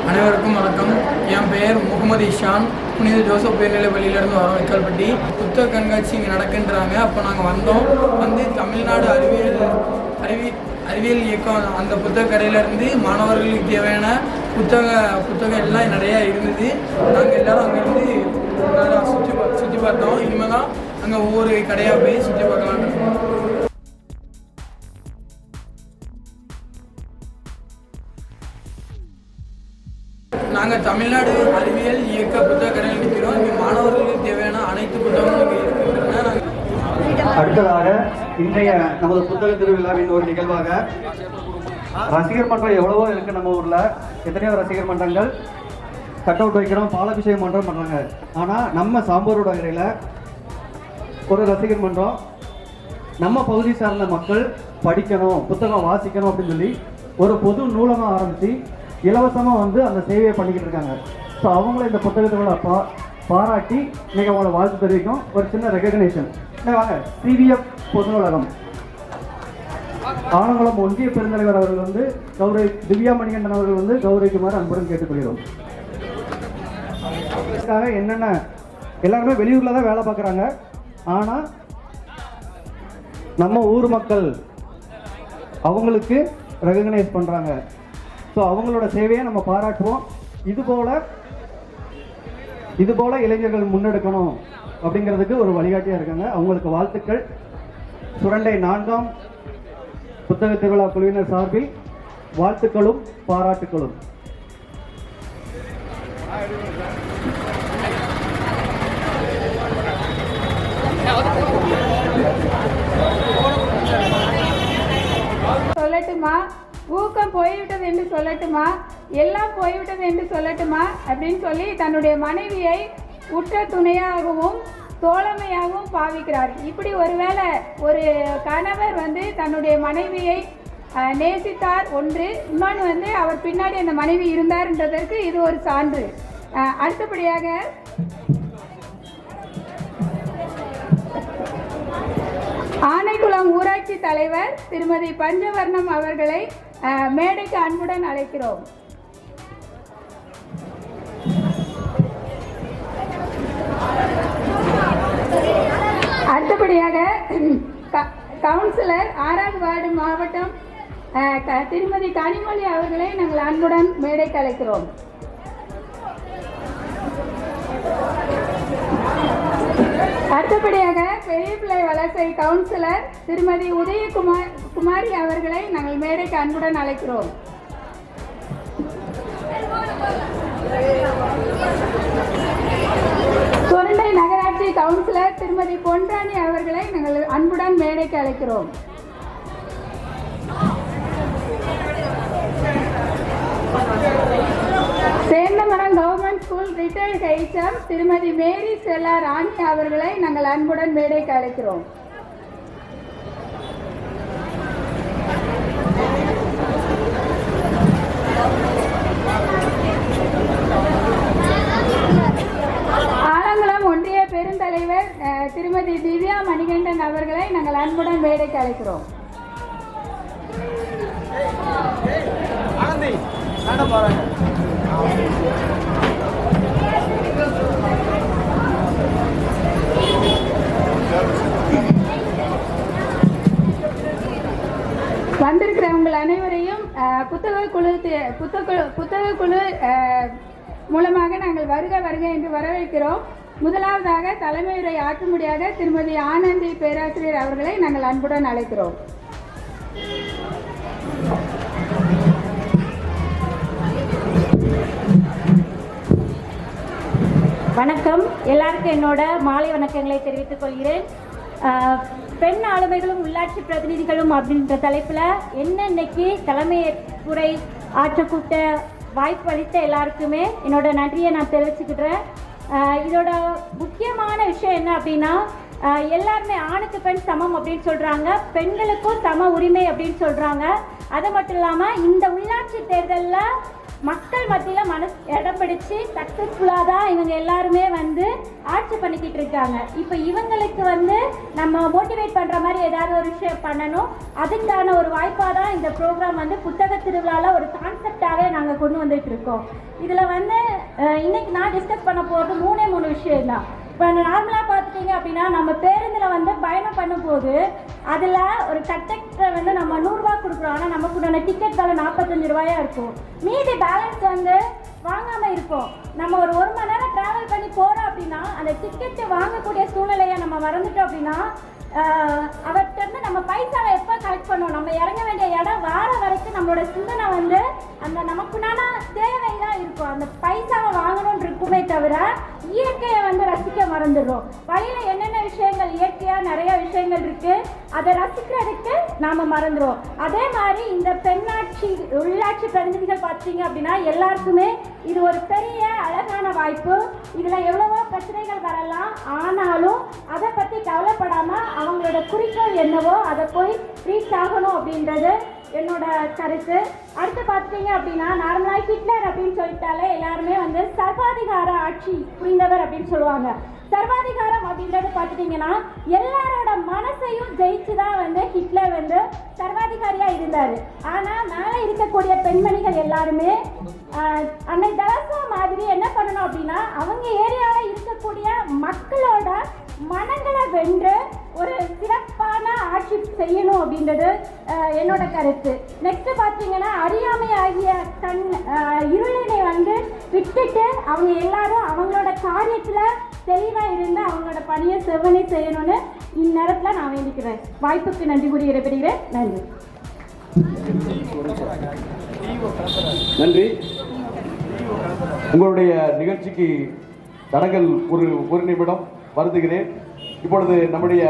அனைவருக்கும் வணக்கம். என் பெயர் முகமது இஷான். புனித ஜோசப் உயர்நிலை பள்ளியிலேருந்து வரோம், வைக்கல்பட்டி. புத்தக கண்காட்சி இங்கே நடக்குன்றாங்க. அப்போ நாங்கள் வந்து தமிழ்நாடு அறிவியல் இயக்கம் அந்த புத்தக கடையிலேருந்து மாணவர்களுக்கு தேவையான புத்தகம் எல்லாம் நிறையா இருந்தது. நாங்கள் எல்லோரும் அங்கேருந்து சுற்றி பார்த்தோம். இனிமேல் தான் அங்கே ஒவ்வொரு கடையாக போய் சுற்றி பார்க்கலான்னு இருக்கோம். நாங்கள் தமிழ்நாடு அறிவியல் இயக்க புத்தக கடையில் நிற்கிறோம். இங்கே மாணவர்களுக்கு தேவையான அனைத்து புத்தகங்களும் இங்கே இருக்கின்றன. அடுத்ததாக இன்றைய நமது புத்தக திருவிழாவின் ஒரு நிகழ்வாக ரசிகர் மன்றம் எவ்வளவோ இருக்கு நம்ம ஊர்ல. எத்தனையோ ரசிகர் மன்றங்கள் கட் அவுட் வைக்கிறோம், பாலாபிஷேகம் மன்றம் பண்றாங்க. ஆனா நம்ம சாம்பூரோட வகையில ஒரு ரசிகர் மன்றம் நம்ம பகுதி சார்ந்த மக்கள் படிக்கணும், புத்தகம் வாசிக்கணும் அப்படின்னு சொல்லி ஒரு பொது நூலகம் ஆரம்பித்து இலவசமாக அந்த சேவையை பண்ணிக்கிட்டு இருக்காங்க. ஸோ அவங்கள இந்த புத்தகத்தோட பாராட்டி இன்னைக்கு அவங்கள வாழ்த்து தெரிவிக்கும் ஒரு சின்ன ரெகக்னேஷன். வாங்க, சிவிஎஃப் பொது நூலகம் ஆனங்குளம் ஒன்றிய பெருந்தலைவர் அவர்கள் கௌரவி திவ்யா மணிகண்டன் அவர்கள் கௌரவிக்குமாறு அன்புடன் கேட்டுக்கொள்கிறோம். என்னென்ன எல்லாருமே வெளியூர்ல தான் வேலை பார்க்குறாங்க. ஆனால் நம்ம ஊர் மக்கள் அவங்களுக்கு ரெகக்னைஸ் பண்ணுறாங்க. ஸோ அவங்களோட சேவையை நம்ம பாராட்டுவோம். இதுபோல இளைஞர்கள் முன்னெடுக்கணும் அப்படிங்கிறதுக்கு ஒரு வழிகாட்டியாக இருக்காங்க. அவங்களுக்கு வாழ்த்துக்கள். சுரண்டை 4ஆம் புத்தக திருவிழா குழுவினர் சார்பில் வாழ்த்துக்களும் பாராட்டுக்களும். சொல்லட்டுமா, ஊக்கம் போய்விட்டது என்று சொல்லட்டுமா, எல்லாம் போய்விட்டது என்று சொல்லட்டுமா அப்படின்னு சொல்லி தன்னுடைய மனைவியை உற்ற துணையாகவும் தோழமையாகவும் பாவிக்கிறார். இப்படி ஒருவேளை ஒரு கணவர் தன்னுடைய மனைவியை நேசித்தார் ஒன்று, இன்னொன்று அவர் பின்னாடி அந்த மனைவி இருந்தார்ன்றதற்கு இது ஒரு சான்று. அடுத்தபடியாக ஆனைக்குளம் ஊராட்சி தலைவர் திருமதி பஞ்சவர்ணம் அவர்களை மேடைக்கு அன்புடன் அழைக்கிறோம். அடுத்தபடியாக கவுன்சிலர் 6வது வார்டு மாவட்டம் திருமதி கனிமொழி அவர்களை நாங்கள் அன்புடன் மேடைக்கு அழைக்கிறோம். அடுத்தபடியாக பெரியபிள்ளை வலசை கவுன்சிலர் திருமதி உதயகுமாரி அவர்களை நாங்கள் மேடைக்கு அன்புடன் அழைக்கிறோம். சுரண்டை நகராட்சி கவுன்சிலர் திருமதி பொன்ராணி அவர்களை நாங்கள் அன்புடன் மேடைக்கு அழைக்கிறோம். Senthamaram government school retired HM திருமதி மேரி செல்லா ராணி அவர்களை நாங்கள் அன்புடன் மேடைக்கு அழைக்கிறோம். ஆலங்குளம் ஒன்றிய பெருந்தலைவர் திருமதி திவ்யா மணிகண்டன் அவர்களை நாங்கள் அன்புடன் மேடைக்கு அழைக்கிறோம். வந்திருக்கிற உங்கள் அனைவரையும் புத்தக குழு மூலமாக நாங்கள் வருக என்று வரவேற்கிறோம். முதலாவதாக தலைமையுரை ஆற்றுமுடியாக திருமதி ஆனந்தி பேராசிரியர் அவர்களை நாங்கள் அன்புடன் அழைக்கிறோம். வணக்கம். எல்லாருக்கும் என்னோட மாலை வணக்கங்களை தெரிவித்துக் கொள்கிறேன். பெண் ஆளுமைகளும் உள்ளாட்சி பிரதிநிதிகளும் அப்படின்ற தலைப்பில் இன்னைக்கு தலைமையுரை ஆற்றக்கூட்ட வாய்ப்பு அளித்த எல்லாருக்குமே என்னோட நன்றியை நான் தெரிவிச்சுக்கிறேன். இதோட முக்கியமான விஷயம் என்ன அப்படின்னா, எல்லாருமே ஆணுக்கு பெண் சமம் அப்படின்னு சொல்கிறாங்க, பெண்களுக்கும் சம உரிமை அப்படின்னு சொல்கிறாங்க. அது மட்டும் இல்லாமல் இந்த உள்ளாட்சி தேர்தலில் மக்கள் மத்தியில் இடம் பிடிச்சி சக்ஸஸ்ஃபுல்லாக தான் இவங்க எல்லாருமே வந்து ஆட்சி பண்ணிக்கிட்டு இருக்காங்க. இப்போ இவங்களுக்கு வந்து நம்ம மோட்டிவேட் பண்ணுற மாதிரி ஏதாவது ஒரு விஷயம் பண்ணணும். அதுக்கான ஒரு வாய்ப்பாக தான் இந்த ப்ரோக்ராம் வந்து புத்தக திருவிழாவில் ஒரு கான்செப்டாகவே நாங்கள் கொண்டு வந்துட்டு இருக்கோம். இதில் வந்து இன்னைக்கு நான் டிஸ்கஸ் பண்ண போகிறது மூணு விஷயம் தான். இப்போ நார்மலாக பார்த்துட்டிங்க அப்படின்னா நம்ம பேருந்தில் வந்து பயணம் பண்ணும்போது அதில் ஒரு கண்டக்டரை வந்து நம்ம 100 ரூபா கொடுக்குறோம். ஆனால் நமக்கு உண்டான டிக்கெட் விலை 45 ரூபாயா இருக்கும். மீதி பேலன்ஸ் வந்து வாங்காமல் இருப்போம். நம்ம ஒரு மணி நேரம் ட்ராவல் பண்ணி போகிறோம் அப்படின்னா அந்த டிக்கெட்டு வாங்கக்கூடிய சூழ்நிலையை நம்ம மறந்துட்டோம் அப்படின்னா அவர்கிட்ட நம்ம பைசாவை எப்போ கலெக்ட் பண்ணுவோம்? நம்ம இறங்க வேண்டிய இடம் வார வரைக்கும் நம்மளோட சிந்தனை வந்து அந்த நமக்குண்டான தேவை தான் இருக்கும். அந்த பைசாவை வாங்கணும்னு இருக்குமே தவிர இயற்கையை வந்து ரசிக்க மறந்துடுறோம். வழியில் என்னென்ன விஷயங்கள் இயற்கையாக நிறைய விஷயங்கள் இருக்குது, அதை ரசிக்கிறதுக்கு நாம் மறந்துடுவோம். அதே மாதிரி இந்த உள்ளாட்சி பிரதிநிதிகள் பார்த்தீங்க அப்படின்னா எல்லாருக்குமே இது ஒரு பெரிய அழகான வாய்ப்பு. இதில் எவ்வளவோ பிரச்சனைகள் வரலாம், ஆனாலும் அதை பற்றி கவலைப்படாமல் அவங்களோட குறிக்கோள் என்னவோ அதை போய் ரீச் ஆகணும் அப்படின்றது என்னோட கருத்து. அடுத்து பார்த்தீங்க அப்படின்னா நார்மலாக ஹிட்லர் அப்படின்னு சொல்லிட்டாலே எல்லாருமே வந்து சர்வாதிகார ஆட்சி புரிந்தவர் அப்படின்னு சொல்லுவாங்க. சர்வாதிகாரம் அப்படின்றது பார்த்துட்டிங்கன்னா எல்லாரோட மனசையும் ஜெயிச்சு தான் வந்து ஹிட்லர் வந்து சர்வாதிகாரியாக இருந்தார். ஆனால் மேலே இருக்கக்கூடிய பெண்மணிகள் எல்லாருமே அன்னை தெரசா மாதிரி என்ன பண்ணணும் அப்படின்னா அவங்க ஏரியாவில் இருக்கக்கூடிய மக்களோட மனங்களை வென்று ஒரு சிறப்பான ஆட்சி செய்யணும் அப்படின்றது என்னோட கருத்து. நெக்ஸ்ட் பார்த்தீங்கன்னா அறியாமை ஆகிய இருளினை வந்து விட்டுட்டு அவங்க எல்லாரும் அவங்களோட காரியத்தில் தெளிவாக இருந்து அவங்களோட பணியை செவ்வனே செய்யணும்னு இந்நேரத்தில் நான் வேண்டிக்கிறேன். வாய்ப்புக்கு நன்றி கூறி விடைபெறுகிறேன். நன்றி. நன்றி. உங்களுடைய நிகழ்ச்சிக்கு தடங்கள் ஒரு நிமிடம் வருந்துகிறேன். இப்பொழுது நம்முடைய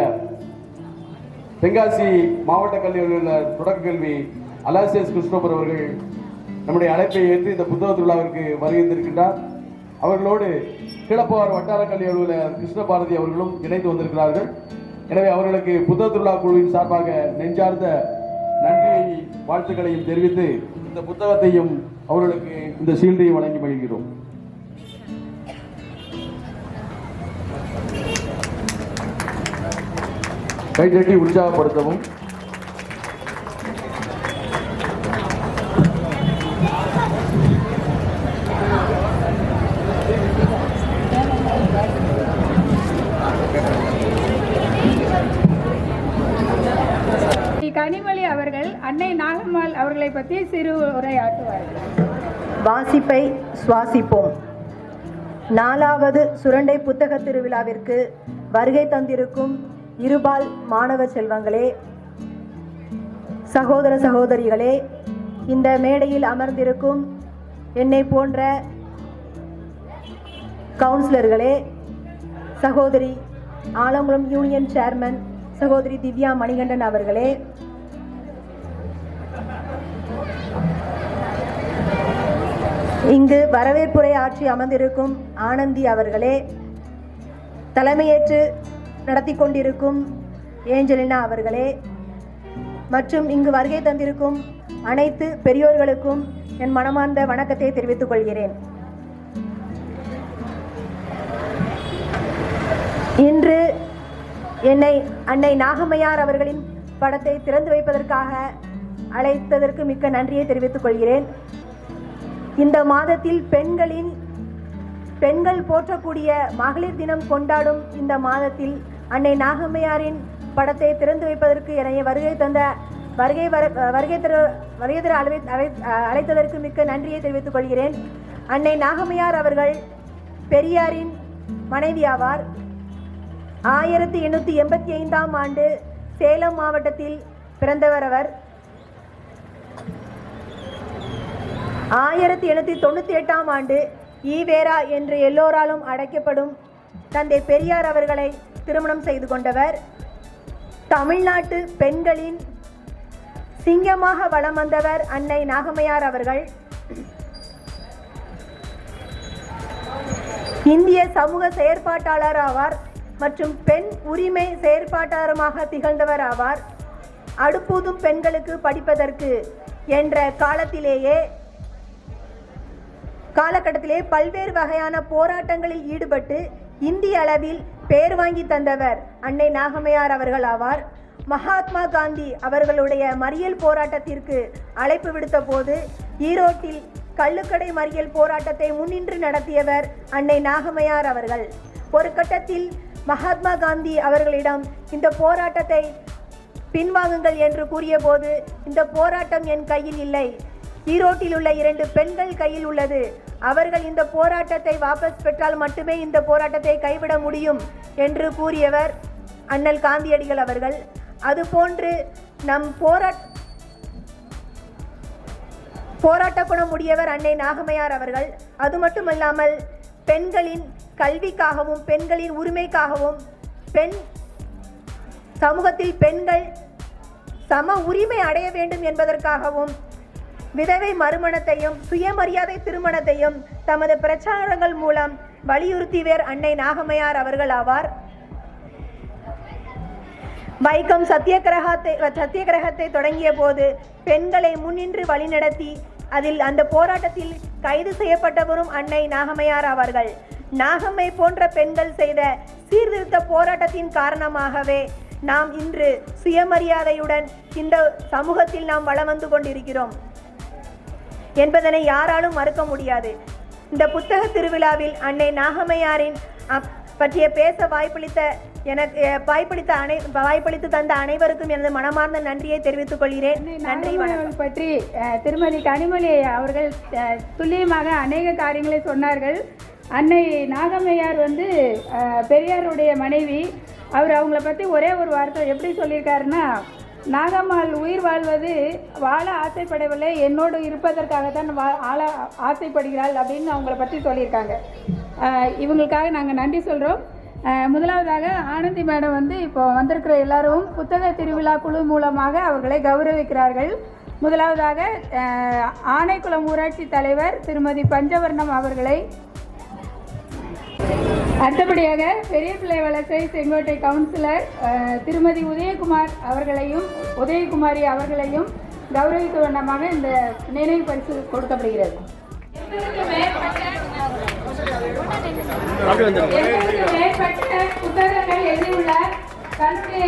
தென்காசி மாவட்ட கல்வியில் உள்ள தொடக்க கல்வி அலாசியஸ் கிறிஸ்டோபர் அவர்கள் நம்முடைய அழைப்பை ஏற்று இந்த புத்தக திருவிழாவிற்கு வருகின்றிருக்கின்றார். அவர்களோடு கிளப்பார் வட்டார கல்வி அலுவலர் கிருஷ்ணபாரதி அவர்களும் இணைந்து வந்திருக்கிறார்கள். எனவே அவர்களுக்கு புத்தக திருவிழா குழுவின் சார்பாக நெஞ்சார்ந்த நன்றியை வாழ்த்துக்களையும் தெரிவித்து இந்த புத்தகத்தையும் அவர்களுக்கு இந்த ஷீல்டையும் வழங்கி மகிழ்கிறோம். கைதட்டி உற்சாகப்படுத்தவும். கனிமொழி அவர்கள் அன்னை நாகம்மாள் அவர்களை பற்றி சிறு உரையாற்றுவார்கள். வாசிப்பை சுவாசிப்போம். 4வது சுரண்டை புத்தக திருவிழாவிற்கு வருகை தந்திருக்கும் இருபால் மாணவ செல்வங்களே, சகோதர சகோதரிகளே, இந்த மேடையில் அமர்ந்திருக்கும் என்னை போன்ற கவுன்சிலர்களே, சகோதரி ஆலங்குளம் யூனியன் சேர்மன் சகோதரி திவ்யா மணிகண்டன் அவர்களே, இங்கு வரவேற்புரை ஆற்றி அமர்ந்திருக்கும் ஆனந்தி அவர்களே, தலைமையேற்று நடத்தி கொண்டிருக்கும் ஏஞ்சலினா அவர்களே, மற்றும் இங்கு வருகை தந்திருக்கும் அனைத்து பெரியோர்களுக்கும் என் மனமார்ந்த வணக்கத்தை தெரிவித்துக் கொள்கிறேன். இன்று என்னை அன்னை நாகம்மையார் அவர்களின் படத்தை திறந்து வைப்பதற்காக அழைத்ததற்கு மிக்க நன்றியை தெரிவித்துக் கொள்கிறேன். இந்த மாதத்தில் பெண்கள் போற்றக்கூடிய மகளிர் தினம் கொண்டாடும் இந்த மாதத்தில் அன்னை நாகம்மையாரின் படத்தை திறந்து வைப்பதற்கு என்னை வருகை தர அழைத்ததற்கு மிக்க நன்றியை தெரிவித்துக் கொள்கிறேன். அன்னை நாகம்மையார் அவர்கள் பெரியாரின் மனைவி ஆவார். 1885ஆம் ஆண்டு சேலம் மாவட்டத்தில் பிறந்தவர் அவர். 1898ஆம் ஆண்டு ஈவேரா என்று எல்லோராலும் அழைக்கப்படும் தந்தை பெரியார் அவர்களை திருமணம் செய்து கொண்டவர். தமிழ்நாட்டு பெண்களின் சிங்கமாக வலம் வந்தவர் அன்னை நாகம்மையார் அவர்கள். இந்திய சமூக செயற்பாட்டாளர் ஆவார். மற்றும் பெண் உரிமை செயற்பாட்டாளருமாக திகழ்ந்தவர் ஆவார். அடுப்பூதும் பெண்களுக்கு படிப்பதற்கு என்ற காலகட்டத்திலே பல்வேறு வகையான போராட்டங்களில் ஈடுபட்டு இந்திய அளவில் பெயர் வாங்கி தந்தவர் அன்னை நாகம்மையார் அவர்கள் ஆவார். மகாத்மா காந்தி அவர்களுடைய மறியல் போராட்டத்திற்கு அழைப்பு விடுத்த போது ஈரோட்டில் கள்ளுக்கடை மறியல் போராட்டத்தை முன்னின்று நடத்தியவர் அன்னை நாகம்மையார் அவர்கள். ஒரு கட்டத்தில் மகாத்மா காந்தி அவர்களிடம் இந்த போராட்டத்தை பின்வாங்குங்கள் என்று கூறிய போது, இந்த போராட்டம் என் கையில் இல்லை, ஈரோட்டில் உள்ள 2 பெண்கள் கையில் உள்ளது, அவர்கள் இந்த போராட்டத்தை வாபஸ் பெற்றால் மட்டுமே இந்த போராட்டத்தை கைவிட முடியும் என்று கூறியவர் அண்ணல் காந்தியடிகள் அவர்கள். அதுபோன்று நம் போராட்ட குணம் உடையவர் அன்னை நாகம்மையார் அவர்கள். அது மட்டுமல்லாமல் பெண்களின் கல்விக்காகவும் பெண்களின் உரிமைக்காகவும் சமூகத்தில் பெண்கள் சம உரிமை அடைய வேண்டும் என்பதற்காகவும் விதவை மறுமணத்தையும் சுயமரியாதை திருமணத்தையும் தமது பிரச்சாரங்கள் மூலம் வலியுறுத்தியவர் அன்னை நாகம்மையார் அவர்கள் ஆவார். வைக்கம் சத்தியகிரகத்தை தொடங்கிய போது பெண்களை முன்னின்று வழிநடத்தி அந்த போராட்டத்தில் கைது செய்யப்பட்டவரும் அன்னை நாகம்மையார் அவர்கள். நாகம்மை போன்ற பெண்கள் செய்த சீர்திருத்த போராட்டத்தின் காரணமாகவே நாம் இன்று சுயமரியாதையுடன் இந்த சமூகத்தில் நாம் வலம் வந்து கொண்டிருக்கிறோம் என்பதனை யாராலும் மறுக்க முடியாது. இந்த புத்தக திருவிழாவில் அன்னை நாகம்மையாரின் பற்றிய பேச வாய்ப்பளித்து தந்த அனைவருக்கும் எனது மனமார்ந்த நன்றியை தெரிவித்துக் கொள்கிறேன். நன்றி. வணக்கம். பற்றி திருமதி கனிமொழி அவர்கள் துல்லியமாக அநேக காரியங்களை சொன்னார்கள். அன்னை நாகம்மையார் பெரியாருடைய மனைவி. அவங்கள பற்றி ஒரே ஒரு வார்த்தை எப்படி சொல்லியிருக்காருன்னா, நாகம்மாள் உயிர் வாழ்வது வாழ ஆசைப்படவில்லை, என்னோடு இருப்பதற்காகத்தான் ஆள ஆசைப்படுகிறாள் அப்படின்னு அவங்கள பற்றி சொல்லியிருக்காங்க. இவங்களுக்காக நாங்கள் நன்றி சொல்கிறோம். முதலாவதாக ஆனந்தி மேடம் இப்போ வந்திருக்கிற எல்லாரும் புத்தக திருவிழா குழு மூலமாக அவர்களை கௌரவிக்கிறார்கள். முதலாவதாக ஆனைக்குளம் ஊராட்சி தலைவர் திருமதி பஞ்சவர்ணம் அவர்களை, அடுத்தபடியாக பெரிய பிள்ளை வளர்ச்சி செங்கோட்டை கவுன்சிலர் திருமதி உதயகுமாரி அவர்களையும் கௌரவிக்க வண்ணமாக இந்த நினைவு பரிசு கொடுக்கப்படுகிறது. மேற்பட்ட புத்தகங்கள் எழுதியுள்ளார். தன்னுடைய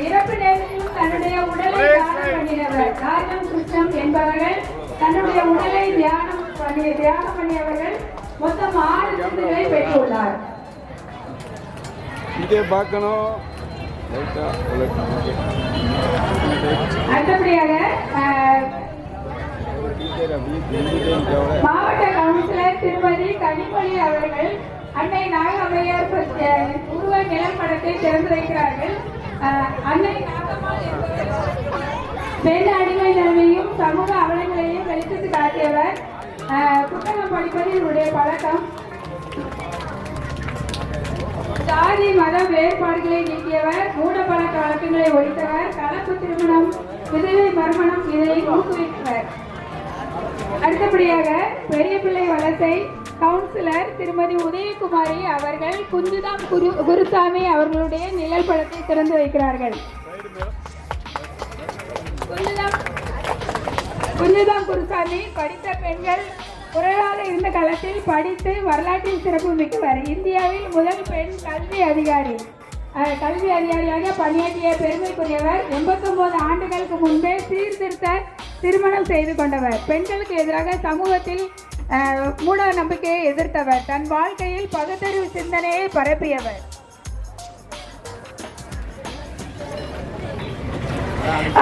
இறப்பு நேரத்திலும் தன்னுடைய உடலை தியானம் பண்ணினவர் ராஜம் கிருஷ்ணம் என்பவர்கள் தன்னுடைய உடலை தியானம் பண்ணியவர்கள் மொத்தம் 6 விருதுகளை பெற்றுள்ளார். அடுத்தபடியாக மாவட்ட கவுன்சிலர் திருமதி கனிமொழி அவர்கள் அன்னை நாகம்மையார் உருவ நிலப்படத்தை திறந்து வைக்கிறார்கள். அன்னை நாகம்மாள் பெண் அடிமை நிலைமையும் சமூக அவலங்களையும் வெளிச்சத்து காட்டியவர். புத்தகம் படிப்பது இவருடைய பழக்கம். சாதி மத வேறுபாடுகளை நீக்கியவர். மூட பழக்க வழக்கங்களை ஒழித்தவர். கலப்பு திருமணம், விதவை மறுமணம் இதை ஊக்குவித்தவர். அடுத்தபடியாக பெரிய பிள்ளை வளர்ச்சி கவுன்சிலர் திருமதி உதயகுமாரி அவர்கள் குஞ்சுதாம் குருசாமி அவர்களுடைய நிழல் படத்தை திறந்து வைக்கிறார்கள். குஞ்சுதாம் குருசாமி படித்த பெண்கள் குறைவாக இருந்த காலத்தில் படித்து வரலாற்றில் சிறப்பு மிக்கவர். இந்தியாவில் முதல் பெண் கல்வி அதிகாரியாக பணியாற்றிய பெருமைக்குரியவர். 89 ஆண்டுகளுக்கு முன்பே சீர்திருத்த திருமணம் செய்து கொண்டவர். பெண்களுக்கு எதிராக சமூகத்தில் மூட நம்பிக்கையை எதிர்த்தவர். தன் வாழ்க்கையில் பகுத்தறிவு சிந்தனையை பரப்பியவர்.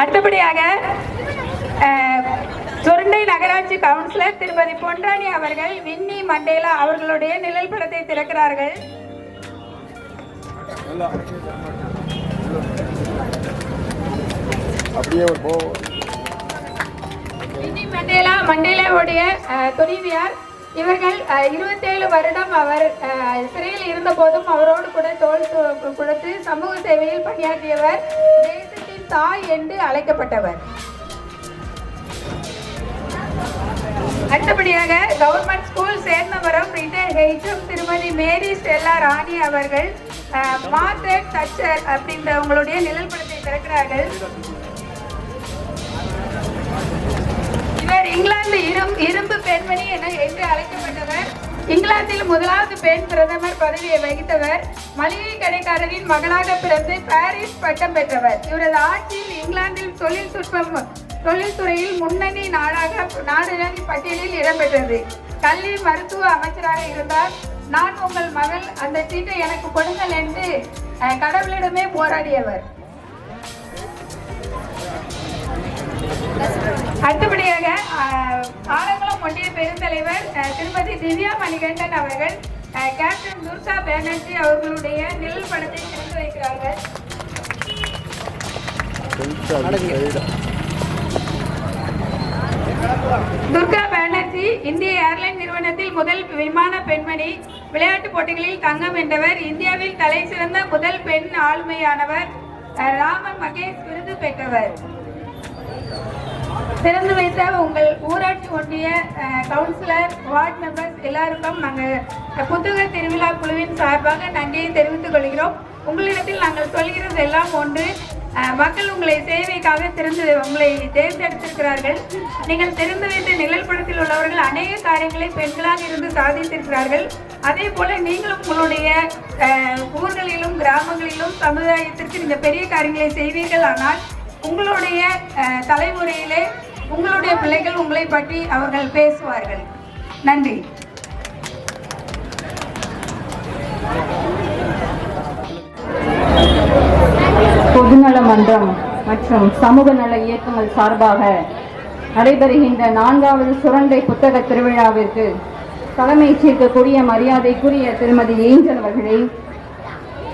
அடுத்தபடியாக சுரண்டை நகராட்சி கவுன்சிலர் திருமதி பொன்ராணி அவர்கள் வின்னி மண்டேலா அவர்களுடைய நிழல் படத்தை திறக்கிறார்கள். வின்னி மண்டேலாவுடைய துணைவியார். இவர்கள் 27 வருடம் அவர் சிறையில் இருந்த போதும் அவரோடு கூட தோள் கொடுத்து சமூக சேவையில் பணியாற்றியவர். தேசத்தின் தாய் என்று அழைக்கப்பட்டவர். அடுத்தபடியாக கவர்மெண்ட் ஸ்கூல் சேர்ந்தவரம் ரிட்டையர்ட் ஹெச்எம் திருமதி மேரி ஸ்டெல்லா ராணி அவர்கள் மார்கரெட் தட்சர் அப்படின்றவங்களுடைய நிழல் படத்தை திறக்கிறார்கள். இவர் இங்கிலாந்து இரும்பு பெண்மணி என்று அழைக்கப்பட்டவர். இங்கிலாந்தில் முதலாவது பெண் பிரதமர் பதவியை வகித்தவர். மளிகை கடைக்காரரின் மகனாக பிறந்து பாரிஸ் பட்டம் பெற்றவர். இவரது ஆட்சியில் இங்கிலாந்தில் தொழில்துறையில் முன்னணி நாடுகளின் பட்டியலில் இடம்பெற்றது. கல்வி மருத்துவ அமைச்சராக இருந்தார். நான் உங்கள் மகள், அந்த சீட்டை எனக்கு கொடுங்கள் என்று கடவுளிடமே போராடியவர். அடுத்தபடியாக ஆலங்குளம் ஒன்றிய பெருந்தலைவர் திருமதி திவ்யா மணிகண்டன் அவர்கள் கேப்டன் துர்கா பானர்ஜி அவர்களுடைய நிழல் படத்தை திறந்து வைக்கிறார்கள். துர்கா பானர்ஜி இந்திய ஏர்லைன் நிறுவனத்தில் முதல் விமான பெண்மணி. விளையாட்டுப் போட்டிகளில் தங்கம் வென்றவர். இந்தியாவில் தலை சிறந்த முதல் பெண் ஆளுமையானவர். ராமன் மகேஷ் விருது பெற்றவர். திறந்து வைத்த உங்கள் ஊராட்சி ஒன்றிய கவுன்சிலர், வார்டு மெம்பர்ஸ் எல்லாருக்கும் நாங்கள் புத்தக திருவிழா குழுவின் சார்பாக நன்றியை தெரிவித்துக் கொள்கிறோம். உங்களிடத்தில் நாங்கள் சொல்கிறது எல்லாம் ஒன்று, மக்கள் உங்களை சேவைக்காக உங்களை தேர்ந்தெடுத்திருக்கிறார்கள். நீங்கள் திறந்து வைத்த நிழல் படத்தில் உள்ளவர்கள் அநேக காரியங்களை பெண்களாக இருந்து சாதித்திருக்கிறார்கள். அதே போல நீங்களும் உங்களுடைய ஊர்களிலும் கிராமங்களிலும் சமுதாயத்திற்கு இந்த பெரிய காரியங்களை செய்வீர்கள். ஆனால் உங்களுடைய தலைமுறையிலே உங்களுடைய பிள்ளைகள் உங்களை பற்றி அவர்கள் பேசுவார்கள். நன்றி. பொதுநல மன்றம் மற்றும் சமூக நல இயக்கங்கள் சார்பாக நடைபெறுகின்ற 4வது சுரண்டை புத்தக திருவிழாவிற்கு தலைமையேற்றிருக்கக்கூடிய மரியாதைக்குரிய திருமதி ஏஞ்சல் அவர்களே,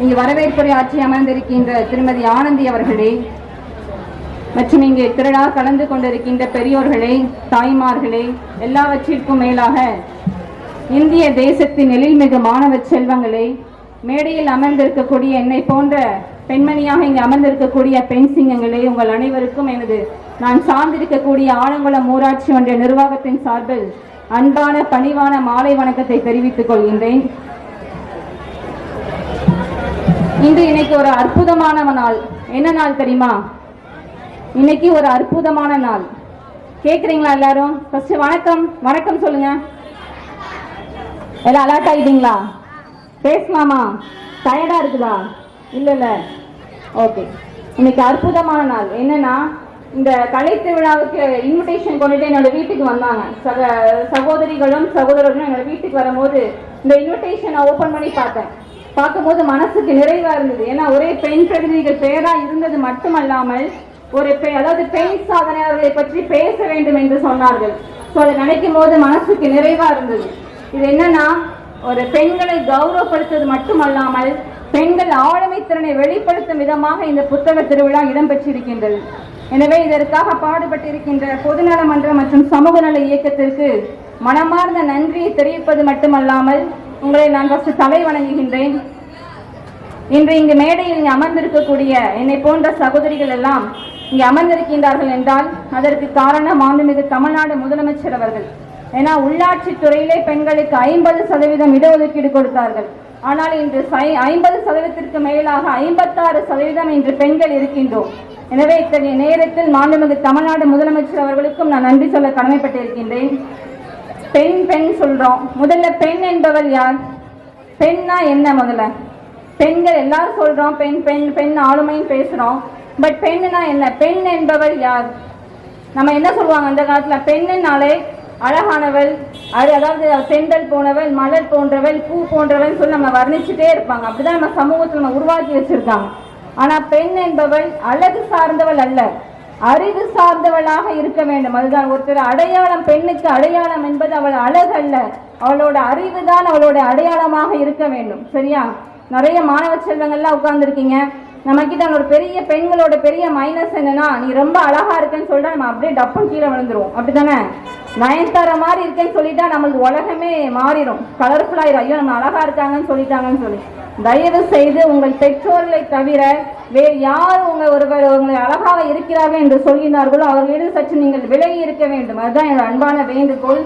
இங்கு வரவேற்புரை ஆற்றி அமர்ந்திருக்கின்ற திருமதி ஆனந்தி அவர்களே, மற்றும் இங்கே திருவிழா கலந்து கொண்டிருக்கின்ற பெரியோர்களே, தாய்மார்களே, எல்லாவற்றிற்கும் மேலாக இந்திய தேசத்தின் எழில்மிகு மாணவ செல்வங்களே, மேடையில் அமர்ந்திருக்கக்கூடிய என்னை போன்ற பெண்மணியாக இங்கு அமர்ந்திருக்கக்கூடிய பெண் சிங்கங்களே, உங்கள் அனைவருக்கும் நான் சார்ந்திருக்கக்கூடிய ஆலங்குளம் ஊராட்சி ஒன்றிய நிர்வாகத்தின் சார்பில் அன்பான பணிவான மாலை வணக்கத்தை தெரிவித்துக் கொள்கின்றேன். இன்று இன்னைக்கு ஒரு அற்புதமான நாள். என்ன நாள் தெரியுமா? இன்னைக்கு ஒரு அற்புதமான நாள். கேக்குறீங்களா எல்லாரும்? ஃபர்ஸ்ட் வணக்கம் வணக்கம் சொல்லுங்க. எல்லாம் அலர்ட் ஆயிட்டீங்களா? பேசலாமா? டயர்டா இருக்குதா? இல்ல ஓகே. இன்னைக்கு அற்புதமான நாள். என்னன்னா, இந்த கலை திருவிழாவுக்கு இன்விடேஷன் கொண்டுட்டு என்னோட வீட்டுக்கு வந்தாங்க. சகோதரிகளும் சகோதரர்களும் என்னோட வீட்டுக்கு வரும்போது இந்த இன்விடேஷனை ஓபன் பண்ணி பார்க்கும்போது மனசுக்கு நிறைவா இருந்தது. ஏன்னா ஒரே பெண் பிரதிநிதிகள் பேரா இருந்தது மட்டுமல்லாமல் அதாவது பெண் சாதனையாளர்களை பற்றி பேச வேண்டும் என்று சொன்னார்கள். அதை நினைக்கும் போது மனசுக்கு நிறைவா இருந்தது. இது என்னன்னா, ஒரு பெண்களை கௌரவப்படுத்துவது மட்டுமல்லாமல் பெண்கள் ஆளுமை திறனை வெளிப்படுத்தும் விதமாக இந்த புத்தக திருவிழா இடம்பெற்றிருக்கின்றது. எனவே இதற்காக பாடுபட்டிருக்கின்ற பொதுநல மன்றம் மற்றும் சமூக நல இயக்கத்திற்கு மனமார்ந்த நன்றியை தெரிவிப்பது மட்டுமல்லாமல் உங்களை நான் ஃபர்ஸ்ட் தலை வணங்குகின்றேன். இன்று இங்கு மேடையில் அமர்ந்திருக்கக்கூடிய என்னை போன்ற சகோதரிகள் எல்லாம் இங்கு அமர்ந்திருக்கின்றார்கள் என்றால் அதற்கு காரணம் மாண்புமிகு தமிழ்நாடு முதலமைச்சர் அவர்கள். ஏன்னா உள்ளாட்சி துறையிலே பெண்களுக்கு 50% இடஒதுக்கீடு கொடுத்தார்கள். ஆனால் இன்று 50%ற்கு மேலாக 56% இன்று பெண்கள் இருக்கின்றோம். எனவே இத்தகைய நேரத்தில் மாண்புமிகு தமிழ்நாடு முதலமைச்சர் அவர்களுக்கும் நான் நன்றி சொல்ல கடமைப்பட்டிருக்கின்றேன். பெண் பெண் சொல்றோம். முதல்ல பெண் என்பவர் யார்? பெண்ணா என்ன? முதல்ல பெண்கள் எல்லாரும் சொல்றோம், பெண் பெண் பெண் ஆளுமைன்னு பேசுறோம். பட் பெண்ணுனா என்ன? பெண் என்பவர் யார்? நம்ம என்ன சொல்லுவாங்க அந்த காலத்துல? பெண்ணுனாலே அழகானவள், அதாவது செந்தல் போனவள், மலர் போன்றவள், பூ போன்றவள் சொல்லி நம்ம வர்ணிச்சுட்டே இருப்பாங்க. அப்படிதான் நம்ம சமூகத்தில் நம்ம உருவாக்கி வச்சிருக்காங்க. ஆனா பெண் என்பவள் அழகு சார்ந்தவள் அல்ல, அறிவு சார்ந்தவளாக இருக்க வேண்டும். அதுதான் ஒருத்தர் அடையாளம். பெண்ணுக்கு அடையாளம் என்பது அவள் அழகு அல்ல, அவளோட அறிவு தான் அவளோட அடையாளமாக இருக்க வேண்டும். சரியா? நிறைய மாணவ செல்வங்கள்லாம் உட்கார்ந்துருக்கீங்க. நம்ம கிட்ட ஒரு பெரிய பெண்களோட பெரிய மைனஸ் என்னன்னா, நீ ரொம்ப அழகா இருக்கேன்னு சொல்லிட்டா நம்ம அப்படியே டப்புன்னு கீழே விழுந்துருவோம். அப்படித்தானே? நயன்தாரா மாதிரி இருக்கேன்னு சொல்லிட்டா நம்மளுக்கு உலகமே மாறிடும், கலர்ஃபுல்லாயிரும். ஐயோ நம்ம அழகா இருக்காங்கன்னு சொல்லிட்டாங்கன்னு சொல்லி தயவு செய்து உங்கள் பெற்றோர்களை தவிர வேறு யார் உங்களை அழகாக இருக்கிறார்கள் என்று சொல்கிறார்களோ அவர்களிடம் சற்று நீங்கள் விலகி இருக்க வேண்டும். அதுதான் என்னோட அன்பான வேண்டுகோள்.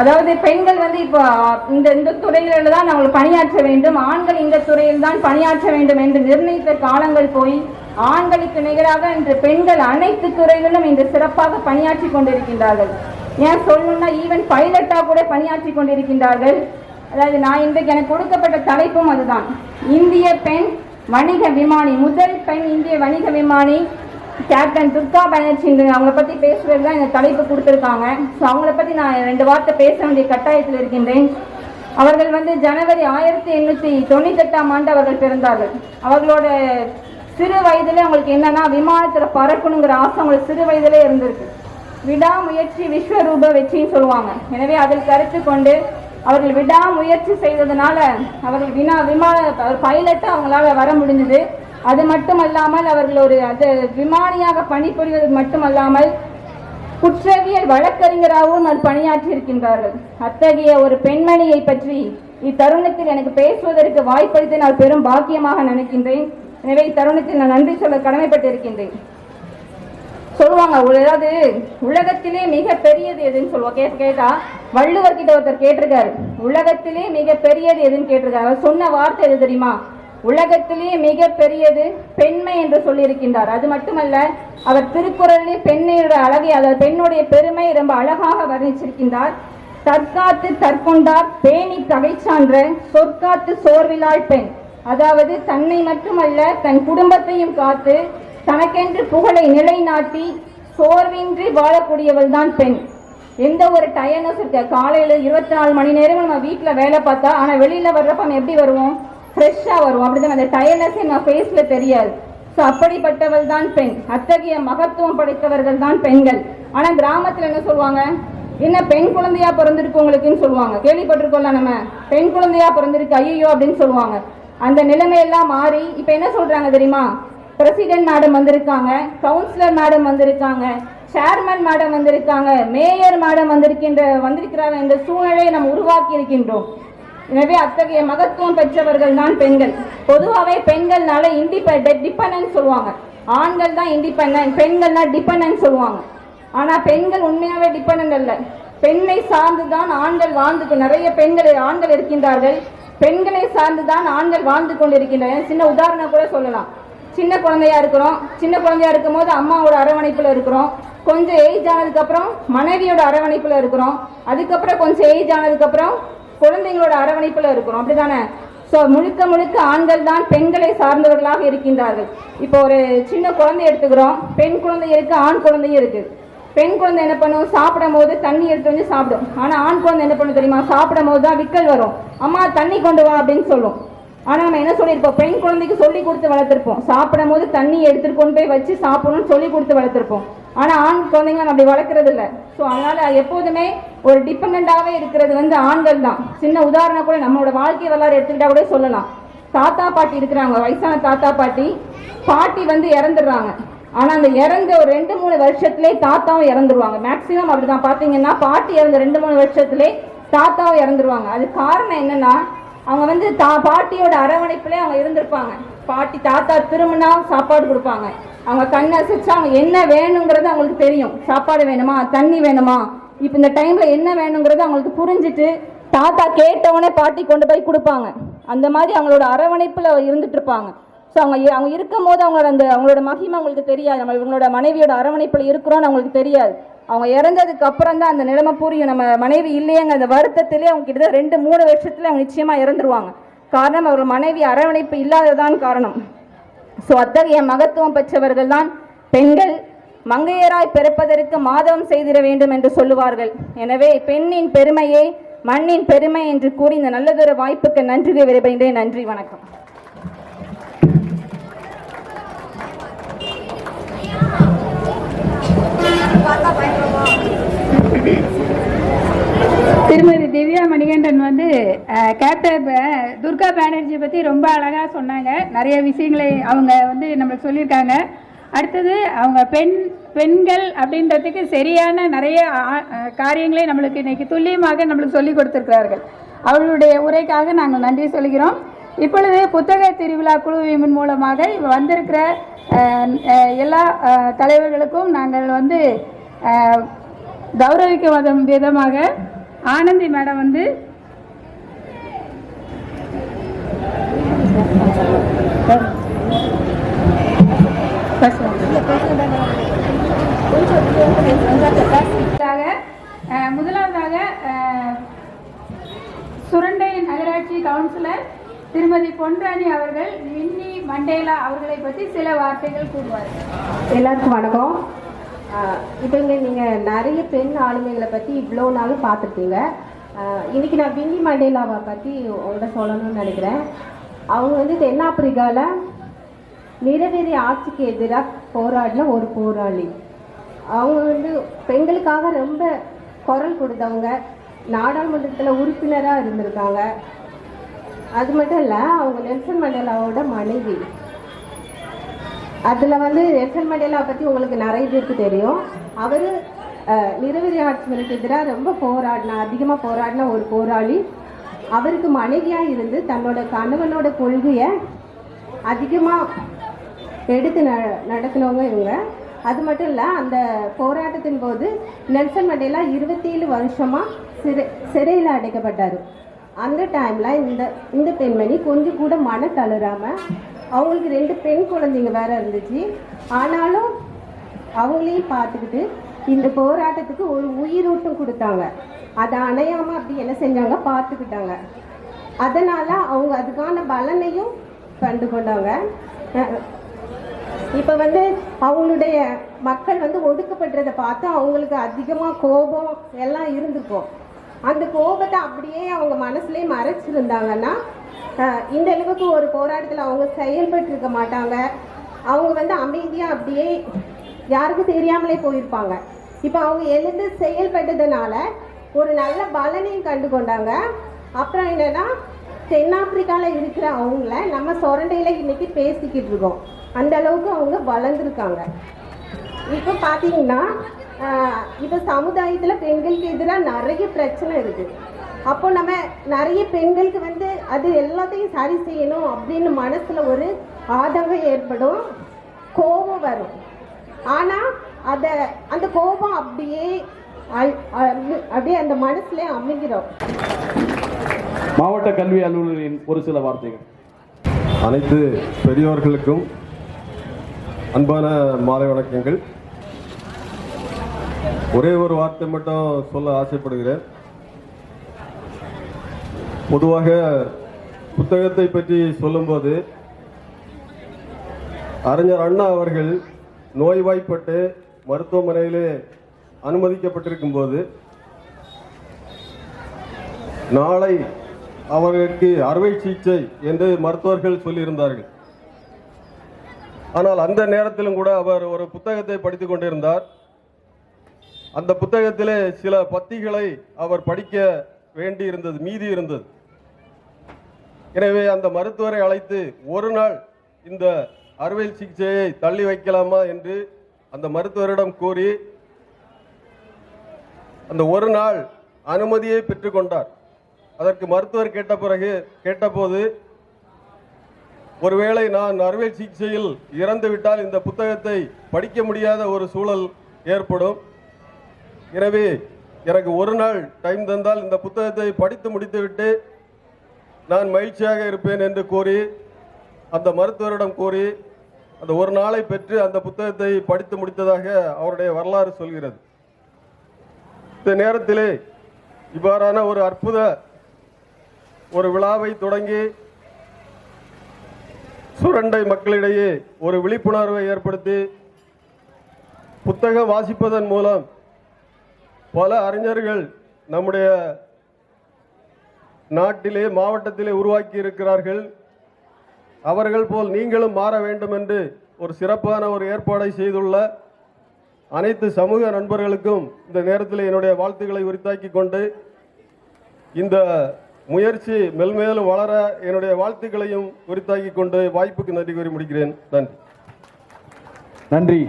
அதாவது பெண்கள் வந்து இப்போ இந்த துறைகளில் தான் நாங்கள் பணியாற்ற வேண்டும், ஆண்கள் இந்த துறையில் தான் பணியாற்ற வேண்டும் என்று நிர்ணயித்த காலங்கள் போய் ஆண்களுக்கு நிகராக இன்று பெண்கள் அனைத்து துறைகளிலும் இன்று சிறப்பாக பணியாற்றி கொண்டிருக்கின்றார்கள். ஏன் சொல்லணும்னா ஈவன் பைலட்டாக கூட பணியாற்றி கொண்டிருக்கின்றார்கள். அதாவது நான் இன்றைக்கு எனக்கு கொடுக்கப்பட்ட தலைப்பும் அதுதான். இந்திய பெண் வணிக விமானி, முதல் பெண் இந்திய வணிக விமானி கேப்டன் துர்கா பானர்ஜி. அவங்கள பற்றி பேசுறது தான் இந்த தலைப்பு கொடுத்துருக்காங்க. ஸோ அவங்கள பற்றி நான் 2 வார்த்தை பேச வேண்டிய கட்டாயத்தில் இருக்கின்றேன். அவர்கள் வந்து ஜனவரி 1898ஆம் ஆண்டு அவர்கள் பிறந்தார்கள். அவர்களோட சிறு வயதிலே அவங்களுக்கு என்னன்னா விமானத்தில் பறக்கணுங்கிற ஆசை அவங்களுக்கு சிறு வயதிலே இருந்திருக்கு. விடாமுயற்சி விஸ்வரூப வெற்றின்னு சொல்லுவாங்க. எனவே அதில் கருத்து கொண்டு அவர்கள் விடாமுயற்சி செய்ததுனால அவர்கள் விமான பைலட்டாக அவங்களால வர முடிஞ்சது. அது மட்டுமல்லாமல் அவர்கள் ஒரு விமானியாக பணிபுரிவது மட்டுமல்லாமல் குற்றவியல் வழக்கறிஞராகவும் அவர் பணியாற்றி இருக்கின்றார்கள். அத்தகைய ஒரு பெண்மணியை பற்றி இத்தருணத்தில் எனக்கு பேசுவதற்கு வாய்ப்பளித்து நான் பெரும் பாக்கியமாக நினைக்கின்றேன். எனவே இத்தருணத்தில் நான் நன்றி சொல்ல கடமைப்பட்டு இருக்கின்றேன். சொல்லுவாங்க, அதாவது உலகத்திலே மிக பெரியது எதுன்னு சொல்லுவோம். கேட்டா வள்ளுவர் கிட்ட ஒருத்தர் கேட்டிருக்காரு, உலகத்திலே மிக பெரியது எதுன்னு கேட்டிருக்காரு. அவர் சொன்ன வார்த்தை எது தெரியுமா? உலகத்திலே மிக பெரியது பெண்மை என்று சொல்லியிருக்கின்றார். அது மட்டுமல்ல, அவர் திருக்குறளிலே பெண்ணையோட அழகை, அதாவது பெண்ணுடைய பெருமை ரொம்ப அழகாக வர்ணிச்சிருக்கின்றார். தற்காத்து தற்கொண்டார் பேணி தகை சான்ற சொற்காத்து சோர்விலாள் பெண். அதாவது தன்னை மட்டுமல்ல தன் குடும்பத்தையும் காத்து தனக்கென்று புகழை நிலைநாட்டி சோர்வின்றி வாழக்கூடியவள் தான் பெண். எந்த ஒரு டயர்னஸ் இருக்க, காலையில் 24 மணி நேரம் நம்ம வீட்டில் வேலை பார்த்தா, ஆனால் வெளியில் வர்றப்ப நம்ம எப்படி வருவோம்? ஃப்ரெஷ்ஷாக வருவோம். அப்படிதான் அந்த டயர்னஸே நம்ம ஃபேஸில் தெரியாது. ஸோ அப்படிப்பட்டவள் தான் பெண். அத்தகைய மகத்துவம் படைத்தவர்கள் தான் பெண்கள். ஆனால் கிராமத்தில் என்ன சொல்லுவாங்க? என்ன பெண் குழந்தையா பிறந்திருக்கு உங்களுக்குன்னு சொல்லுவாங்க. கேள்விப்பட்டிருக்கோம்ல நம்ம, பெண் குழந்தையா பிறந்திருக்கு ஐயோ அப்படின்னு சொல்லுவாங்க. அந்த நிலைமையெல்லாம் மாறி இப்போ என்ன சொல்றாங்க தெரியுமா? பிரசிடென்ட் மேடம் வந்திருக்காங்க, கவுன்சிலர் மேடம் வந்திருக்காங்க, சேர்மன் மேடம் வந்திருக்காங்க, மேயர் மேடம் வந்திருக்கிறாங்க. இந்த சூழ்நிலையை நம்ம உருவாக்கி இருக்கின்றோம். எனவே அத்தகைய மகத்துவம் பெற்றவர்கள் தான் பெண்கள். பொதுவாகவே பெண்கள்னால டிபெண்டன்ட் சொல்லுவாங்க. ஆண்கள் தான் இண்டிபெண்டன்ட், பெண்கள்னா டிபெண்டன்ட் சொல்லுவாங்க. ஆனால் பெண்கள் உண்மையாகவே டிபெண்டன்ட் அல்ல. பெண்ணை சார்ந்துதான் ஆண்கள் நிறைய ஆண்கள் இருக்கின்றார்கள். பெண்களை சார்ந்துதான் ஆண்கள் வாழ்ந்து கொண்டிருக்கின்றனர். சின்ன உதாரணம் கூட சொல்லலாம். சின்ன குழந்தையா இருக்கும் போது அம்மாவோட அரவணைப்புல இருக்கிறோம். கொஞ்சம் ஏஜ் ஆனதுக்கு அப்புறம் மனைவியோட அரவணைப்புல இருக்கிறோம். அதுக்கப்புறம் கொஞ்சம் ஏஜ் ஆனதுக்கு அப்புறம் குழந்தைங்களோட அரவணைப்புல இருக்கிறோம். அப்படிதானே? ஸோ முழுக்க ஆண்கள் தான் பெண்களை சார்ந்தவர்களாக இருக்கின்றார்கள். இப்போ ஒரு சின்ன குழந்தை எடுத்துக்கிறோம். பெண் குழந்தை இருக்கு, ஆண் குழந்தையும் இருக்கு. பெண் குழந்தை என்ன பண்ணும்? சாப்பிடும் போது தண்ணி எடுத்து வந்து சாப்பிடும். ஆனால் ஆண் குழந்தை என்ன பண்ணும் தெரியுமா? சாப்பிடும் போது தான் விக்கல் வரும், அம்மா தண்ணி கொண்டு வா அப்படின்னு சொல்லும். ஆனால் நம்ம என்ன சொல்லியிருப்போம்? பெண் குழந்தைக்கு சொல்லி கொடுத்து வளர்த்துருப்போம். சாப்பிடும் போது தண்ணி எடுத்துட்டு கொண்டு போய் வச்சு சாப்பிடணும்னு சொல்லி கொடுத்து வளர்த்துருப்போம். ஆனால் ஆண் குழந்தைங்க நம்ம அப்படி வளர்க்குறது இல்லை. ஸோ அதனால எப்போதுமே ஒரு டிபெண்டாகவே இருக்கிறது வந்து ஆண்கள் தான். சின்ன உதாரணம் கூட நம்மளோட வாழ்க்கை வரலாறு எடுத்துக்கிட்டா கூட சொல்லலாம். தாத்தா பாட்டி இருக்கிறாங்க, வயசான தாத்தா பாட்டி வந்து இறந்துடுறாங்க. ஆனால் அந்த இறந்த ஒரு 2-3 வருஷத்துலேயே தாத்தாவும் இறந்துருவாங்க. மேக்சிமம் அப்படிதான் பார்த்தீங்கன்னா, பாட்டி இறந்த 2-3 வருஷத்துலேயே தாத்தாவும் இறந்துருவாங்க. அது காரணம் என்னன்னா, அவங்க வந்து பாட்டியோட அரவணைப்புலேயே அவங்க இருந்திருப்பாங்க. தாத்தா திரும்பினா சாப்பாடு கொடுப்பாங்க. அவங்க கண்ணை அசைச்சா அவங்க என்ன வேணுங்கிறது அவங்களுக்கு தெரியும். சாப்பாடு வேணுமா, தண்ணி வேணுமா, இப்போ இந்த டைமில் என்ன வேணுங்கிறது அவங்களுக்கு புரிஞ்சுட்டு தாத்தா கேட்டவொடனே பாட்டி கொண்டு போய் கொடுப்பாங்க. அந்த மாதிரி அவங்களோட அரவணைப்பில் இருந்துட்டு இருப்பாங்க. ஸோ அவங்க இருக்கும் போது அவங்களோட மகிமை அவங்களுக்கு தெரியாது. நம்ம இவங்களோட மனைவியோட அரவணைப்பில் இருக்கிறோன்னு அவங்களுக்கு தெரியாது. அவங்க இறந்ததுக்கு அப்புறம் தான் அந்த நிலைமை புரியும். நம்ம மனைவி இல்லையேங்க அந்த வருத்தத்திலே அவங்க கிட்ட 2-3 வருஷத்துல அவங்க நிச்சயமாக இறந்துருவாங்க. காரணம் அவர்கள் மனைவி அரவணைப்பு இல்லாததான் காரணம். ஸோ அத்தகைய மகத்துவம் பெற்றவர்கள் தான் பெண்கள். மங்கையராய் பிறப்பதற்கு மாதவம் செய்திட வேண்டும் என்று சொல்லுவார்கள். எனவே பெண்ணின் பெருமையே மண்ணின் பெருமை என்று கூறி இந்த நல்லதொரு வாய்ப்புக்கு நன்றி விரைகின்றேன். நன்றி, வணக்கம். திருமதி திவ்யா மணிகண்டன் வந்து கேப்டன் துர்கா பானர்ஜி பற்றி ரொம்ப அழகாக சொன்னாங்க. நிறைய விஷயங்களை அவங்க வந்து நம்மளுக்கு சொல்லியிருக்காங்க. அடுத்தது அவங்க பெண்கள் அப்படின்றதுக்கு சரியான நிறைய காரியங்களை நம்மளுக்கு இன்னைக்கு துல்லியமாக நம்மளுக்கு சொல்லி கொடுத்துருக்கிறார்கள். அவர்களுடைய உரைக்காக நாங்கள் நன்றி சொல்கிறோம். இப்பொழுது புத்தக திருவிழா குழுவின் மூலமாக வந்திருக்கிற எல்லா தலைவர்களுக்கும் நாங்கள் வந்து கௌரவிக்கும் விதமாக ஆனந்தி மேடம் வந்து முதலாவதாக சுரண்டை நகராட்சி கவுன்சிலர் திருமதி பொன்ராணி அவர்கள் வின்னி மண்டேலா அவர்களை பற்றி சில வார்த்தைகள் கூறுவார். எல்லாருக்கும் வணக்கம். இப்போ இங்கே நீங்கள் நிறைய பெண் ஆளுமைகளை பற்றி இவ்வளோ நாளும் பார்த்துருப்பீங்க. இன்னைக்கு நான் வின்னி மண்டேலாவை பற்றி உங்கள்கிட்ட சொல்லணும்னு நினைக்கிறேன். அவங்க வந்து தென்னாப்பிரிக்காவில் நிறவெறி ஆட்சிக்கு எதிராக போராடின ஒரு போராளி. அவங்க வந்து பெண்களுக்காக ரொம்ப குரல் கொடுத்தவங்க, நாடாளுமன்றத்தில் உறுப்பினராக இருந்திருக்காங்க. அது மட்டும் இல்லை, அவங்க நெல்சன் மண்டேலாவோட மனைவி. அதில் வந்து நெல்சன் மண்டேலா பற்றி உங்களுக்கு நிறைய பேருக்கு தெரியும். அவர் நிறவெறி ஆட்சிகளுக்கு எதிராக ரொம்ப அதிகமாக போராடின ஒரு போராளி. அவருக்கு மனைவியாக இருந்து தன்னோட கணவனோட கொள்கையை அதிகமாக எடுத்து நடத்தினவங்க இவங்க. அது மட்டும் இல்லை, அந்த போராட்டத்தின் போது நெல்சன் மண்டேலா 27 வருஷமாக சிறையில் அடைக்கப்பட்டார். அந்த டைமில் இந்த பெண்மணி கொஞ்சம் கூட மன தளராமல், அவங்களுக்கு 2 பெண் குழந்தைங்க வேற இருந்துச்சு, ஆனாலும் அவங்களையும் பார்த்துக்கிட்டு இந்த போராட்டத்துக்கு ஒரு உயிரோட்டம் கொடுத்தாங்க. அதை அணையாமல் அப்படி என்ன செஞ்சாங்க, பார்த்துக்கிட்டாங்க. அதனால் அவங்க அதுக்கான பலனையும் கண்டு கொண்டாங்க. இப்போ வந்து அவங்களுடைய மக்கள் வந்து ஒடுக்கப்பட்டதை பார்த்து அவங்களுக்கு அதிகமாக கோபம் எல்லாம் இருந்திருக்கும். அந்த கோபத்தை அப்படியே அவங்க மனசுலேயே மறைச்சிருந்தாங்கன்னா இந்த அளவுக்கு ஒரு போராட்டத்தில் அவங்க செயல்பட்டு இருக்க மாட்டாங்க. அவங்க வந்து அமைதியாக அப்படியே யாருக்கும் தெரியாமலே போயிருப்பாங்க. இப்போ அவங்க எழுந்து செயல்பட்டதுனால ஒரு நல்ல பலனையும் கண்டு கொண்டாங்க. அப்புறம் என்னன்னா, தென்னாப்பிரிக்காவில் இருக்கிற அவங்கள நம்ம சொரண்டையில் இன்னைக்கு பேசிக்கிட்டு இருக்கோம். அந்த அளவுக்கு அவங்க வளர்ந்துருக்காங்க. இப்போ பார்த்தீங்கன்னா, இப்போ சமுதாயத்தில் பெண்களுக்கு எதிராக நிறைய பிரச்சனை இருக்குது. அப்போ நம்ம நிறைய பெண்களுக்கு வந்து அது எல்லாத்தையும் சரி செய்யணும் அப்படின்னு மனசில் ஒரு ஆதங்கம் ஏற்படும், கோபம் வரும். ஆனால் அந்த கோபம் அப்படியே அந்த மனசுல அமைகிறோம். மாவட்ட கல்வி அலுவலரின் ஒரு சில வார்த்தைகள். அனைத்து பெரியோர்களுக்கும் அன்பான மாலை வணக்கங்கள். ஒரே ஒரு வார்த்தை மட்டும் சொல்ல ஆசைப்படுகிறேன். பொதுவாக புத்தகத்தை பற்றி சொல்லும்போது அறிஞர் அண்ணா அவர்கள் நோய்வாய்ப்பட்டு மருத்துவமனையிலே அனுமதிக்கப்பட்டிருக்கும் போது நாளை அவர்களுக்கு அறுவை சிகிச்சை என்று மருத்துவர்கள் சொல்லியிருந்தார்கள். ஆனால் அந்த நேரத்திலும் கூட அவர் ஒரு புத்தகத்தை படித்துக் கொண்டிருந்தார். அந்த புத்தகத்திலே சில பத்திகளை அவர் படிக்க வேண்டி இருந்தது, மீதி இருந்தது. எனவே அந்த மருத்துவரை அழைத்து ஒரு நாள் இந்த அறுவை சிகிச்சையை தள்ளி வைக்கலாமா என்று அந்த மருத்துவரிடம் கூறி அந்த ஒரு நாள் அனுமதியை பெற்றுக்கொண்டார். அதற்கு மருத்துவர் கேட்டபோது ஒருவேளை நான் அறுவை சிகிச்சையில் இறந்துவிட்டால் இந்த புத்தகத்தை படிக்க முடியாத ஒரு சூழல் ஏற்படும். எனவே எனக்கு ஒரு நாள் டைம் தந்தால் இந்த புத்தகத்தை படித்து முடித்துவிட்டு நான் மகிழ்ச்சியாக இருப்பேன் என்று கூறி அந்த மருத்துவரிடம் கூறி அந்த ஒரு நாளை பெற்று அந்த புத்தகத்தை படித்து முடித்ததாக அவருடைய வரலாறு சொல்கிறது. இந்த நேரத்திலே இவ்வாறான ஒரு அற்புத ஒரு விழாவை தொடங்கி சுரண்டை மக்களிடையே ஒரு விழிப்புணர்வை ஏற்படுத்தி புத்தகம் வாசிப்பதன் மூலம் பல அறிஞர்கள் நம்முடைய நாட்டிலே மாவட்டத்திலே உருவாக்கி இருக்கிறார்கள். அவர்கள் போல் நீங்களும் மாற வேண்டும் என்று ஒரு சிறப்பான ஒரு ஏற்பாடை செய்துள்ள அனைத்து சமூக நண்பர்களுக்கும் இந்த நேரத்தில் என்னுடைய வாழ்த்துக்களை உரித்தாக்கி கொண்டு இந்த முயற்சி மெல்மேலும் வளர என்னுடைய வாழ்த்துக்களையும் உரித்தாக்கி கொண்டு வாய்ப்புக்கு நன்றி கூறி முடிக்கிறேன். நன்றி. நன்றி.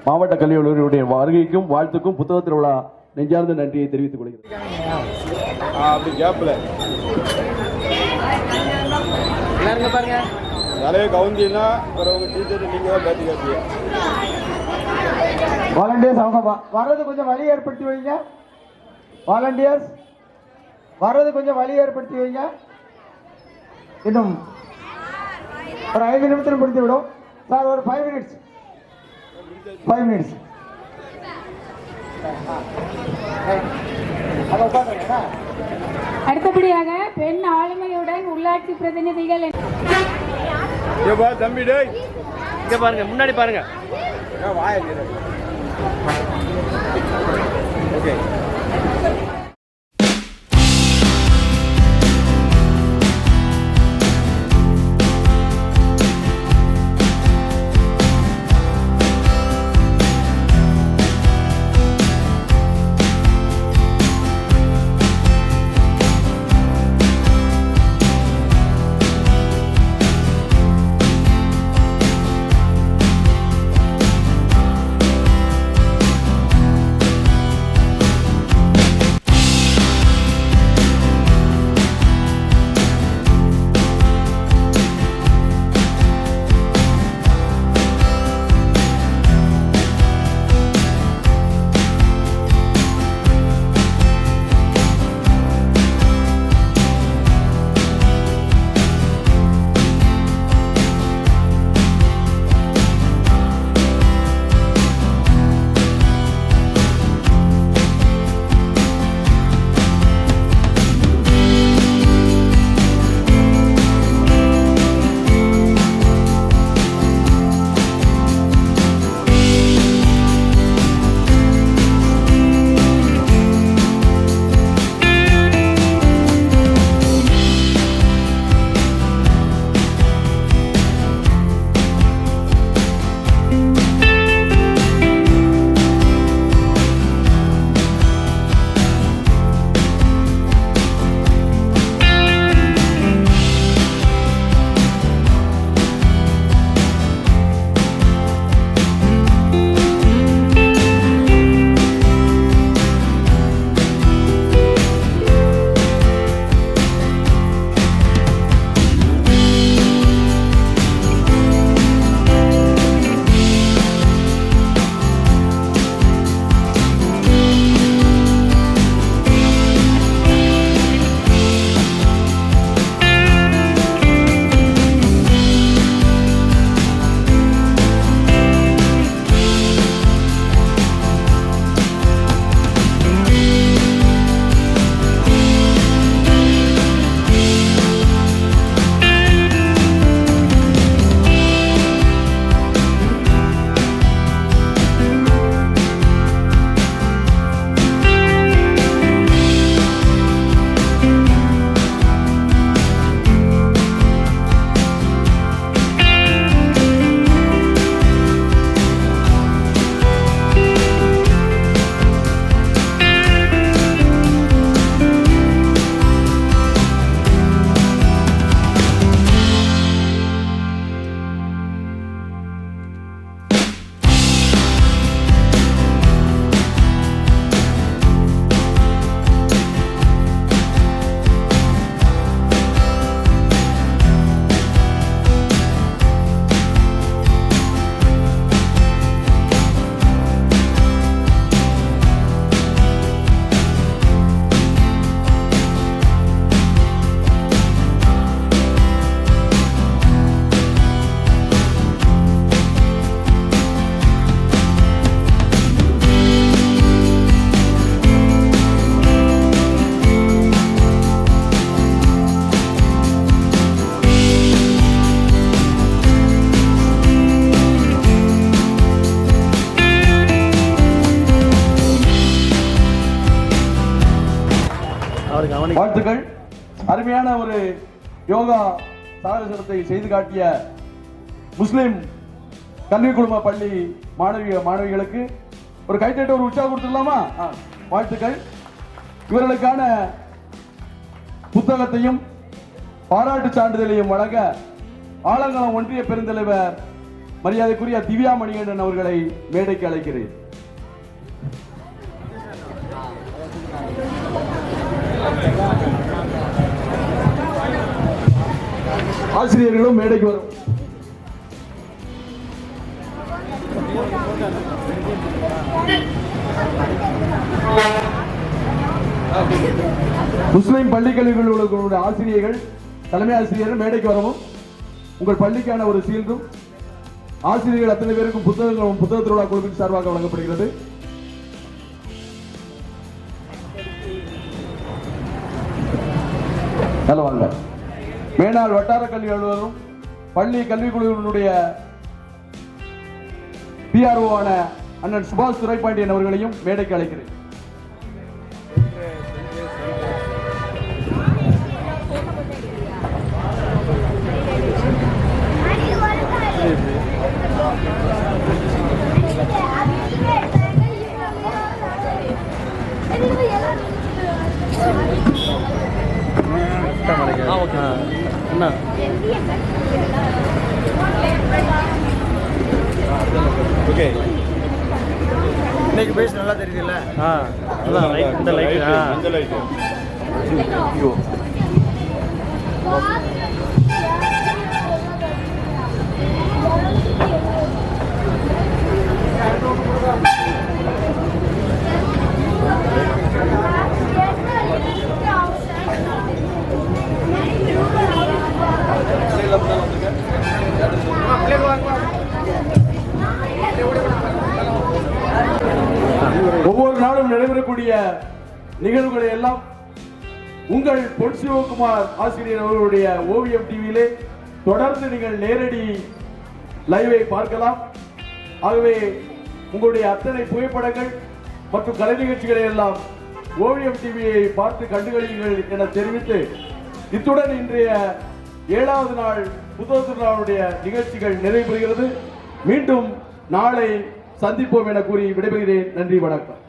மாவட்ட கல்வி அலுவலருடைய வருகைக்கும் வாழ்த்துக்கும் புத்தக திருவிழா நெஞ்சார்ந்த நன்றியை தெரிவித்துக் கொள்கிறேன். வாலண்டியர்ஸ் அவங்க வர்றது கொஞ்சம் வழி ஏற்படுத்தி வைங்க. வாலண்டியர்ஸ் வர்றது கொஞ்சம் வழி ஏற்படுத்தி வைங்க. இன்னும் ஒரு 5 நிமிஷத்தில் முடித்து விடும் சார். ஒரு 5 மினிட்ஸ். அடுத்தபடியாக பெண் ஆளுமையுடன் உள்ளாட்சி பிரதிநிதிகள் தம்பி பாருங்க, முன்னாடி பாருங்க. ஓகே. வாழ்த்துக்கள். அருமையான ஒரு யோகா சாகசத்தை செய்து காட்டிய முஸ்லிம் கல்வி குழும பள்ளி மாணவிகளுக்கு ஒரு கைத்தட்ட ஒரு உற்சாகம் கொடுத்துடலாமா? வாழ்த்துக்கள். இவர்களுக்கான புத்தகத்தையும் பாராட்டு சான்றிதழையும் வழங்க ஆலங்குளம் ஒன்றிய பெருந்தலைவர் மரியாதைக்குரிய திவ்யா மணிகண்டன் அவர்களை மேடைக்கு அழைக்கிறேன். ஆசிரியர்களும் மேடைக்கு வரும். முஸ்லிம் பள்ளி கல்விகளுடைய ஆசிரியர்கள், தலைமை ஆசிரியர்கள் மேடைக்கு வரவும். உங்கள் பள்ளிக்கான ஒரு சீல்டும் ஆசிரியர்கள் அத்தனை பேருக்கும் புத்தகங்களும் புத்தக திருவிழா குழுவின் சார்பாக வழங்கப்படுகிறது. நல்ல வாங்க. மேனாள் வட்டார கல்வி அலுவலரும் பள்ளி கல்விக்குழுவினுடைய PRO ஆன அண்ணன் சுபாஷ் துரைப்பாண்டியன் அவர்களையும் மேடைக்கு அழைக்கிறேன். ஓகே, இன்னைக்கு பேச நல்லா தெரியுதுல்ல? அதான் லைட், இந்த லைட், இந்த லைட். ஒவ்வொரு நாளும் நடைபெறக்கூடிய நிகழ்வுகளை எல்லாம் உங்கள் பொன் சிவகுமார் ஆசிரியர் அவர்களுடைய ஓவியம் டிவியிலே தொடர்ந்து நீங்கள் நேரடி லைவை பார்க்கலாம். ஆகவே உங்களுடைய அத்தனை புகைப்படங்கள் மற்றும் கலை நிகழ்ச்சிகளை எல்லாம் ஓவியம் டிவியை பார்த்து கண்டுகளியுங்கள் என தெரிவித்து, இத்துடன் இன்றைய 7வது நாள் புத்தக திருவிழாவுடைய நிகழ்ச்சிகள் நிறைவு பெறுகிறது. மீண்டும் நாளை சந்திப்போம் என கூறி விடைபெறுகிறேன். நன்றி, வணக்கம்.